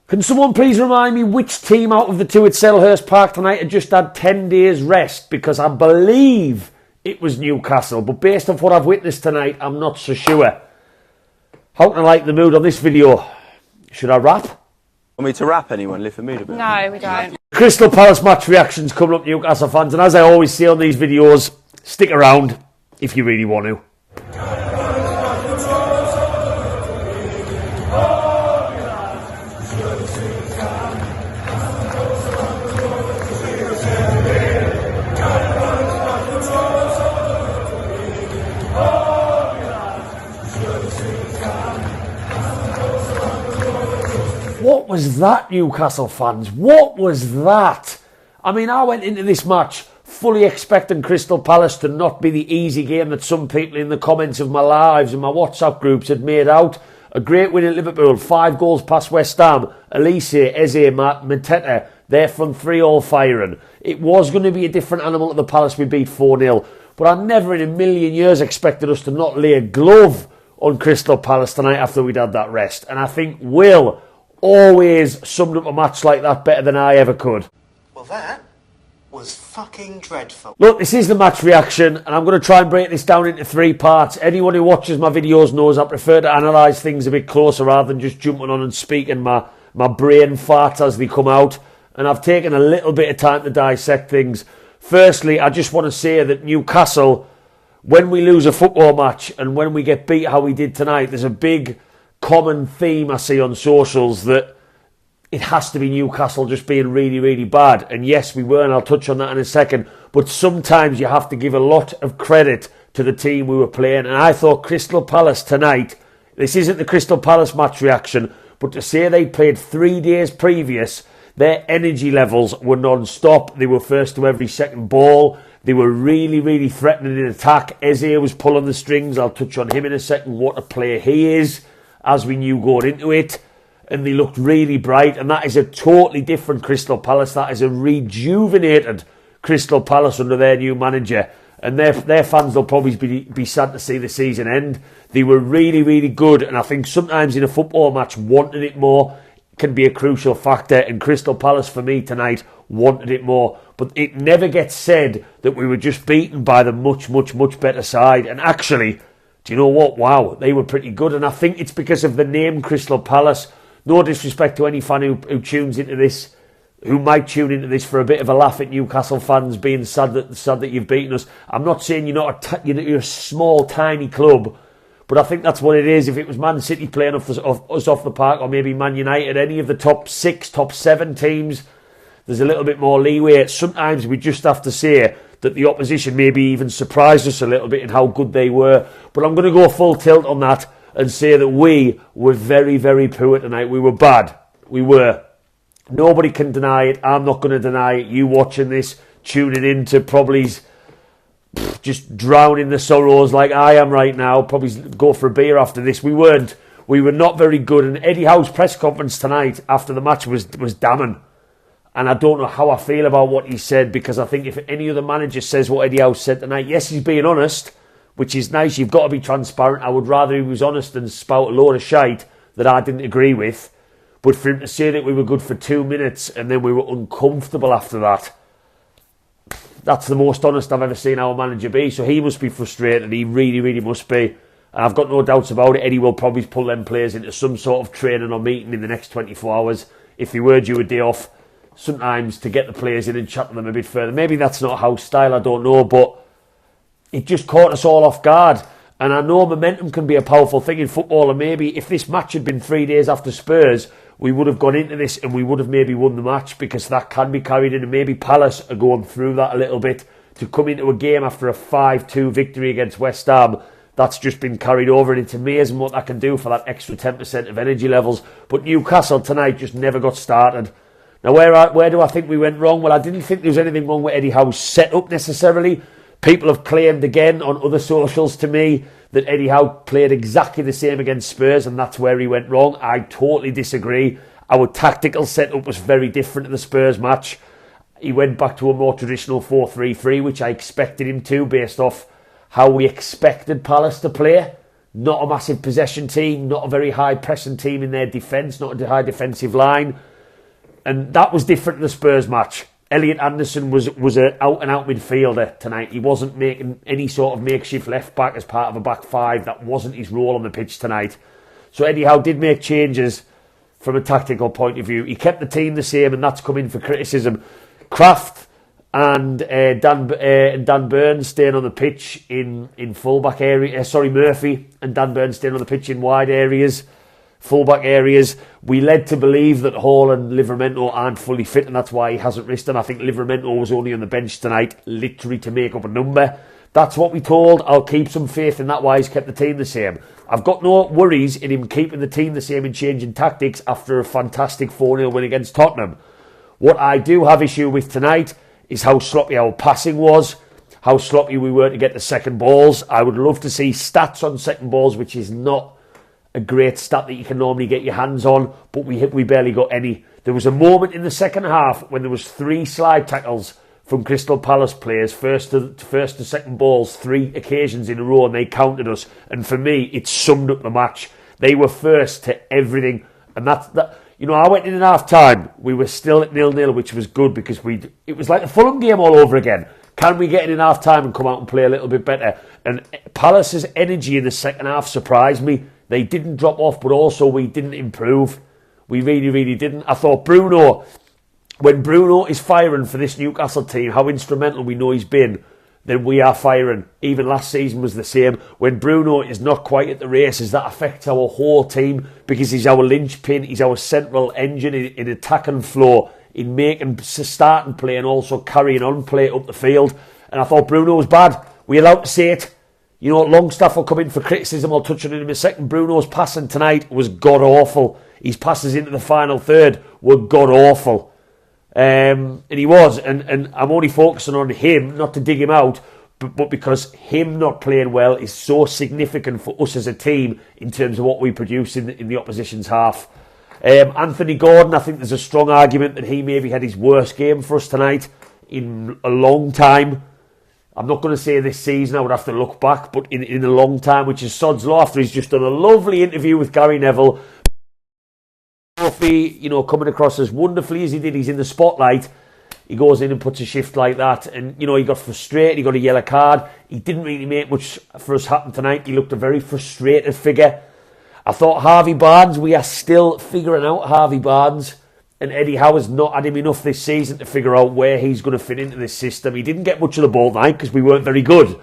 Can someone please remind me which team out of the two at Selhurst Park tonight had just had 10 days rest? Because I believe it was Newcastle, but based off what I've witnessed tonight, I'm not so sure. How can I lighten the mood on this video? Should I rap? Want me to rap anyone? Lift the mood a bit? No, we don't. Crystal Palace match reactions coming up, Newcastle fans, and as I always say on these videos, stick around if you really want to. What was that, Newcastle fans? What was that? I mean, I went into this match fully expecting Crystal Palace to not be the easy game that some people in the comments of my lives and my WhatsApp groups had made out. A great win at Liverpool, 5 goals past West Ham. Elise, Eze, Mateta, they're from 3-all firing. It was going to be a different animal at the Palace. We beat 4-0. But I never in a million years expected us to not lay a glove on Crystal Palace tonight after we'd had that rest. And I think Will always summed up a match like that better than I ever could. Well, that was fucking dreadful. Look, this is the match reaction, and I'm going to try and break this down into 3 parts. Anyone who watches my videos knows I prefer to analyse things a bit closer rather than just jumping on and speaking my brain farts as they come out. And I've taken a little bit of time to dissect things. Firstly, I just want to say that Newcastle, when we lose a football match and when we get beat how we did tonight, there's a big common theme I see on socials that it has to be Newcastle just being really, really bad. And yes, we were, and I'll touch on that in a second. But sometimes you have to give a lot of credit to the team we were playing. And I thought Crystal Palace tonight, this isn't the Crystal Palace match reaction, but to say they played 3 days previous, their energy levels were non-stop. They were first to every second ball. They were really, really threatening in attack. Eze was pulling the strings. I'll touch on him in a second, what a player he is, as we knew going into it. And they looked really bright. And that is a totally different Crystal Palace. That is a rejuvenated Crystal Palace under their new manager. And their fans will probably be sad to see the season end. They were really, really good. And I think sometimes in a football match, wanting it more can be a crucial factor. And Crystal Palace, for me tonight, wanted it more. But it never gets said that we were just beaten by the much, much, much better side. And actually, do you know what? Wow, they were pretty good. And I think it's because of the name Crystal Palace. No disrespect to any fan who tunes into this, who might tune into this for a bit of a laugh at Newcastle fans being sad that you've beaten us. I'm not saying you're a small, tiny club, but I think that's what it is. If it was Man City playing us off the park, or maybe Man United, any of the top 6, top 7 teams, there's a little bit more leeway. Sometimes we just have to say that the opposition maybe even surprised us a little bit in how good they were. But I'm going to go full tilt on that and say that we were very, very poor tonight. We were bad. We were. Nobody can deny it. I'm not going to deny it. You watching this, tuning in to probably just drown in the sorrows like I am right now, probably go for a beer after this. We weren't. We were not very good. And Eddie Howe's press conference tonight after the match was damning. And I don't know how I feel about what he said, because I think if any other manager says what Eddie Howe said tonight, yes, he's being honest, which is nice. You've got to be transparent. I would rather he was honest than spout a load of shite that I didn't agree with. But for him to say that we were good for 2 minutes and then we were uncomfortable after that, that's the most honest I've ever seen our manager be. So he must be frustrated. He really, really must be. And I've got no doubts about it. Eddie will probably pull them players into some sort of training or meeting in the next 24 hours. If he were due a day off, sometimes to get the players in and chat to them a bit further. Maybe that's not Howe's style, I don't know, but it just caught us all off guard. And I know momentum can be a powerful thing in football, and maybe if this match had been 3 days after Spurs, we would have gone into this and we would have maybe won the match, because that can be carried in, and maybe Palace are going through that a little bit. To come into a game after a 5-2 victory against West Ham, that's just been carried over, and it's amazing what that can do for that extra 10% of energy levels. But Newcastle tonight just never got started. Now, where do I think we went wrong? Well, I didn't think there was anything wrong with Eddie Howe's setup necessarily. People have claimed again on other socials to me that Eddie Howe played exactly the same against Spurs, and that's where he went wrong. I totally disagree. Our tactical setup was very different to the Spurs match. He went back to a more traditional 4-3-3, which I expected him to, based off how we expected Palace to play. not a massive possession team, not a very high pressing team in their defence, not a high defensive line. And that was different in the Spurs match. Elliot Anderson was an out-and-out midfielder tonight. He wasn't making any sort of makeshift left-back as part of a back five. That wasn't his role on the pitch tonight. So Eddie Howe did make changes from a tactical point of view. He kept the team the same, and that's come in for criticism. Kraft and Dan Burns staying on the pitch in full-back area. Murphy and Dan Burns staying on the pitch in wide areas. Fullback areas. We led to believe that Hall and Livramento aren't fully fit, and that's why he hasn't risked them. I think Livramento was only on the bench tonight, literally to make up a number. That's what we told. I'll keep some faith in that, why he's kept the team the same. I've got no worries in him keeping the team the same and changing tactics after a fantastic 4-0 win against Tottenham. What I do have issue with tonight is how sloppy our passing was, how sloppy we were to get the second balls. I would love to see stats on second balls, which is not a great stat that you can normally get your hands on, but we barely got any. There was a moment in the second half when there was 3 slide tackles from Crystal Palace players, first to second balls, 3 occasions in a row, and they counted us. And for me, it summed up the match. They were first to everything, and that. You know, I went in at half time. We were still at 0-0, which was good because it was like the Fulham game all over again. Can we get in at half time and come out and play a little bit better? And Palace's energy in the second half surprised me. They didn't drop off, but also we didn't improve. We really, really didn't. I thought when Bruno is firing for this Newcastle team, how instrumental we know he's been, then we are firing. Even last season was the same. When Bruno is not quite at the races, that affects our whole team because he's our linchpin, he's our central engine in attack and flow, in making starting play and also carrying on play up the field. And I thought Bruno was bad. We're allowed to say it. You know, Longstaff will come in for criticism. I'll touch on it in a second. Bruno's passing tonight was god-awful. His passes into the final third were god-awful. And he was. And I'm only focusing on him, not to dig him out, but because him not playing well is so significant for us as a team in terms of what we produce in the opposition's half. Anthony Gordon, I think there's a strong argument that he maybe had his worst game for us tonight in a long time. I'm not going to say this season, I would have to look back, but in a long time, which is sod's law after he's just done a lovely interview with Gary Neville. You know, coming across as wonderfully as he did, he's in the spotlight. He goes in and puts a shift like that, and you know, he got frustrated, he got a yellow card. He didn't really make much for us happen tonight. He looked a very frustrated figure. I thought Harvey Barnes, we are still figuring out Harvey Barnes. And Eddie Howe has not had him enough this season to figure out where he's going to fit into this system. He didn't get much of the ball tonight because we weren't very good.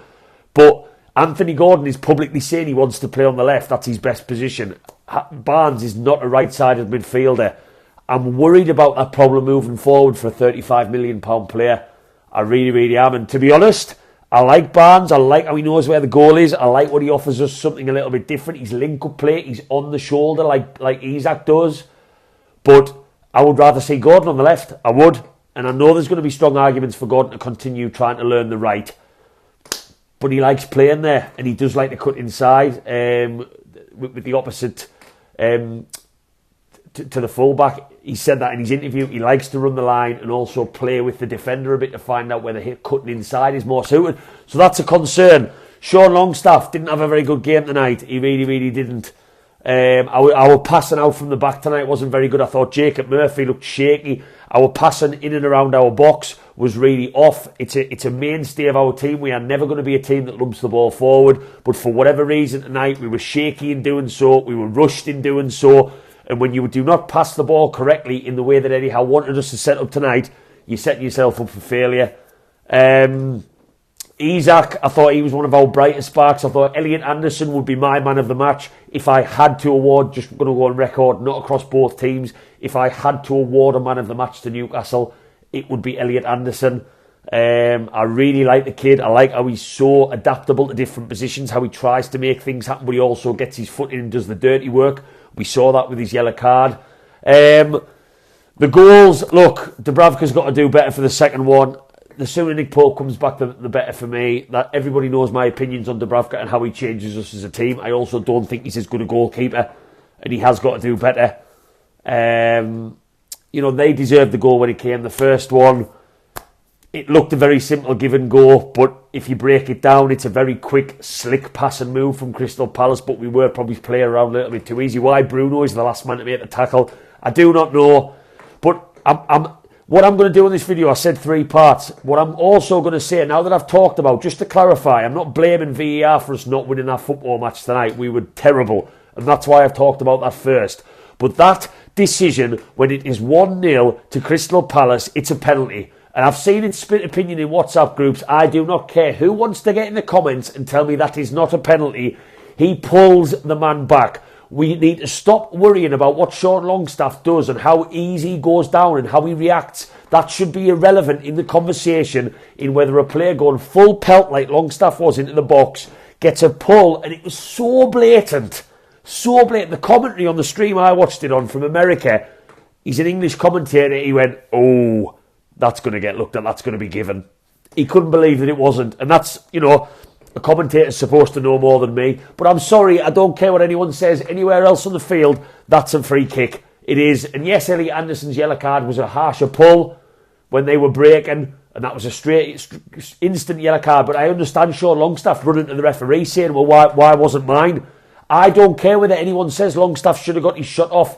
But Anthony Gordon is publicly saying he wants to play on the left. That's his best position. Barnes is not a right-sided midfielder. I'm worried about that problem moving forward for a £35 million player. I really, really am. And to be honest, I like Barnes. I like how he knows where the goal is. I like what he offers us, something a little bit different. He's link-up play. He's on the shoulder like Isak does. But I would rather see Gordon on the left. I would. And I know there's going to be strong arguments for Gordon to continue trying to learn the right. But he likes playing there. And he does like to cut inside with the opposite to the fullback. He said that in his interview. He likes to run the line and also play with the defender a bit to find out whether cutting inside is more suited. So that's a concern. Sean Longstaff didn't have a very good game tonight. He really, really didn't. Our passing out from the back tonight wasn't very good. I thought Jacob Murphy looked shaky. Our passing in and around our box was really off. It's a mainstay of our team. We are never going to be a team that lumps the ball forward. But for whatever reason tonight, we were shaky in doing so. We were rushed in doing so. And when you do not pass the ball correctly in the way that Eddie Howe wanted us to set up tonight, you're setting yourself up for failure. Isak, I thought he was one of our brightest sparks. I thought Elliot Anderson would be my man of the match. If I had to award, just going to go on record, not across both teams, if I had to award a man of the match to Newcastle, it would be Elliot Anderson. I really like the kid. I like how he's so adaptable to different positions, how he tries to make things happen, but he also gets his foot in and does the dirty work. We saw that with his yellow card. The goals, look, Dubravka's got to do better for the second one. The sooner Nick Pope comes back, the better for me. That everybody knows my opinions on Dubravka and how he changes us as a team. I also don't think he's as good a goalkeeper, and he has got to do better. You know, they deserved the goal when it came. The first one, it looked a very simple give and go, but if you break it down, it's a very quick, slick pass and move from Crystal Palace, but we were probably playing around a little bit too easy. Why Bruno is the last man to make the tackle, I do not know. But what I'm going to do in this video, I said 3 parts. What I'm also going to say, now that I've talked about, just to clarify, I'm not blaming VAR for us not winning that football match tonight. We were terrible, and that's why I've talked about that first. But that decision, when it is 1-0 to Crystal Palace, it's a penalty. And I've seen it split opinion in WhatsApp groups. I do not care who wants to get in the comments and tell me that is not a penalty. He pulls the man back. We need to stop worrying about what Sean Longstaff does and how easy he goes down and how he reacts. That should be irrelevant in the conversation in whether a player going full pelt like Longstaff was into the box gets a pull. And it was so blatant. So blatant. The commentary on the stream I watched it on from America, he's an English commentator. He went, oh, that's going to get looked at, that's going to be given. He couldn't believe that it wasn't. And that's, you know, a commentator's supposed to know more than me. But I'm sorry, I don't care what anyone says anywhere else on the field. That's a free kick. It is. And yes, Elliot Anderson's yellow card was a harsher pull when they were breaking. And that was a straight, instant yellow card. But I understand Sean Longstaff running to the referee saying, well, why wasn't mine? I don't care whether anyone says Longstaff should have got his shot off.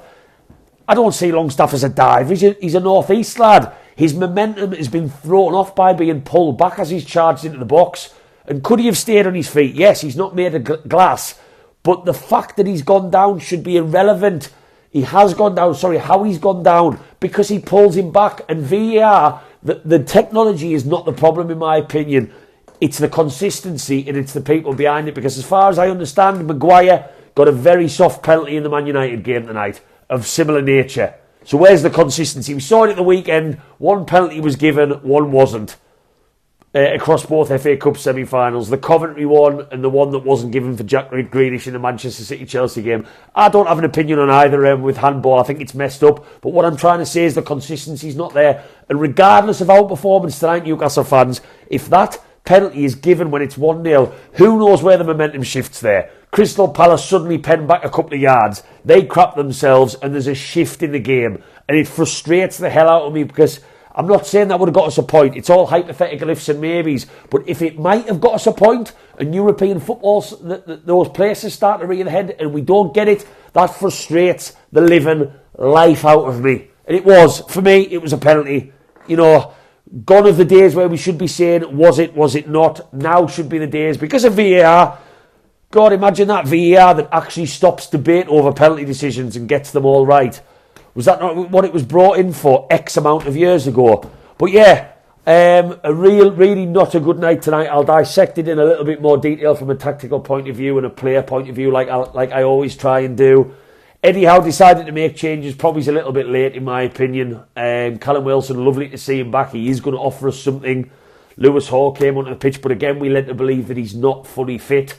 I don't see Longstaff as a dive. He's a North East lad. His momentum has been thrown off by being pulled back as he's charged into the box. And could he have stayed on his feet? Yes, he's not made of glass. But the fact that he's gone down should be irrelevant. He has gone down, how he's gone down. Because he pulls him back. And VAR, the technology is not the problem in my opinion. It's the consistency and it's the people behind it. Because as far as I understand, Maguire got a very soft penalty in the Man United game tonight of similar nature. So where's the consistency? We saw it at the weekend. 1 penalty was given, 1 wasn't. Across both FA Cup semi-finals. The Coventry one and the one that wasn't given for Jack Grealish in the Manchester City-Chelsea game. I don't have an opinion on either with handball. I think it's messed up. But what I'm trying to say is the consistency's not there. And regardless of our performance tonight, Newcastle fans, if that penalty is given when it's 1-0, who knows where the momentum shifts there? Crystal Palace suddenly pen back a couple of yards. They crap themselves and there's a shift in the game. And it frustrates the hell out of me because I'm not saying that would have got us a point. It's all hypothetical ifs and maybes. But if it might have got us a point and European football, those places start to rear ahead and we don't get it, that frustrates the living life out of me. And it was. For me, it was a penalty. You know, gone are the days where we should be saying, was it not? Now should be the days. Because of VAR, God, imagine that VAR that actually stops debate over penalty decisions and gets them all right. Was that not what it was brought in for X amount of years ago? But yeah, really not a good night tonight. I'll dissect it in a little bit more detail from a tactical point of view and a player point of view like I always try and do. Eddie Howe decided to make changes, probably a little bit late in my opinion. Callum Wilson, lovely to see him back. He is going to offer us something. Lewis Hall came onto the pitch, but again, we led to believe that he's not fully fit.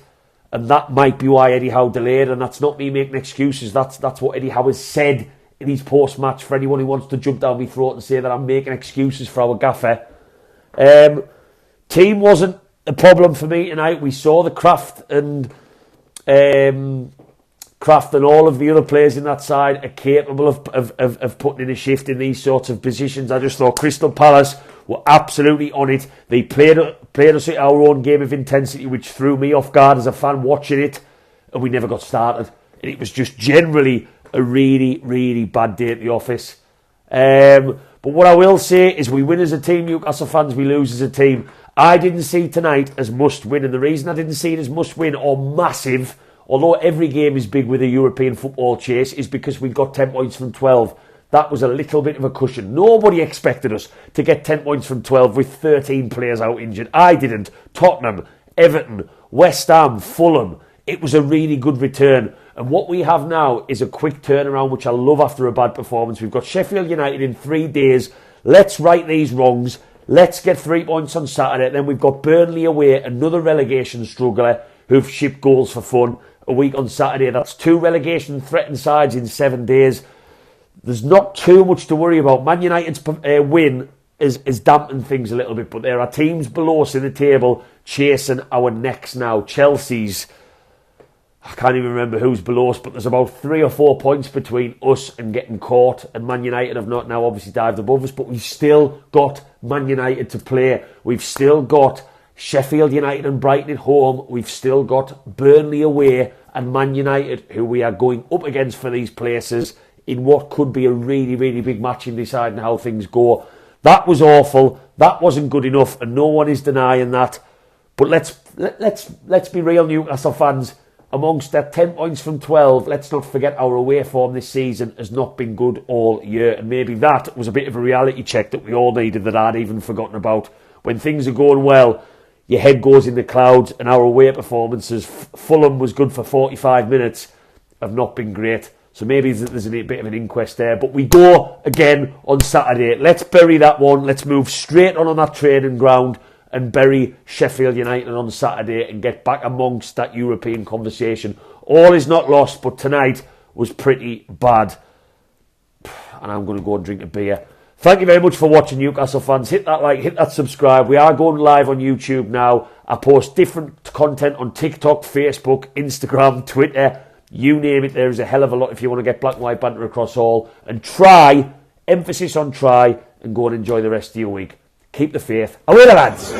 And that might be why Eddie Howe delayed, and that's not me making excuses. That's what Eddie Howe has said in his post-match for anyone who wants to jump down my throat and say that I'm making excuses for our gaffer. Team wasn't a problem for me tonight. We saw the Kraft and all of the other players in that side are capable of putting in a shift in these sorts of positions. I just thought Crystal Palace were absolutely on it. They played us at our own game of intensity, which threw me off guard as a fan watching it, and we never got started. And it was just generally a really bad day at the office. But what I will say is we win as a team, Newcastle fans, we lose as a team. I didn't see tonight as must win, and the reason I didn't see it as must win or massive, although every game is big with a European football chase, is because we got 10 points from 12. That was a little bit of a cushion. Nobody expected us to get 10 points from 12 with 13 players out injured. I didn't. Tottenham, Everton, West Ham, Fulham. It was a really good return. And what we have now is a quick turnaround, which I love after a bad performance. We've got Sheffield United in 3 days. Let's right these wrongs. Let's get 3 points on Saturday. Then we've got Burnley away, another relegation struggler who've shipped goals for fun a week on Saturday. That's 2 relegation-threatened sides in 7 days. There's not too much to worry about. Man United's win is dampened things a little bit, but there are teams below us in the table chasing our necks now. Chelsea's, I can't even remember who's below us, but there's about 3 or 4 points between us and getting caught, and Man United have not now obviously dived above us, but we've still got Man United to play. We've still got Sheffield United and Brighton at home. We've still got Burnley away and Man United, who we are going up against for these places in what could be a really, really big match in deciding how things go. That was awful. That wasn't good enough, and no one is denying that. But let's be real, Newcastle fans. Amongst that 10 points from 12, let's not forget our away form this season has not been good all year. And maybe that was a bit of a reality check that we all needed, that I'd even forgotten about. When things are going well, your head goes in the clouds, and our away performances, Fulham was good for 45 minutes, have not been great. So maybe there's a bit of an inquest there. But we go again on Saturday. Let's bury that one. Let's move straight on that training ground and bury Sheffield United on Saturday and get back amongst that European conversation. All is not lost, but tonight was pretty bad. And I'm going to go and drink a beer. Thank you very much for watching, Newcastle fans. Hit that like, hit that subscribe. We are going live on YouTube now. I post different content on TikTok, Facebook, Instagram, Twitter. You name it, there is a hell of a lot if you want to get black and white banter across all. And try, emphasis on try, and go and enjoy the rest of your week. Keep the faith. Away the lads!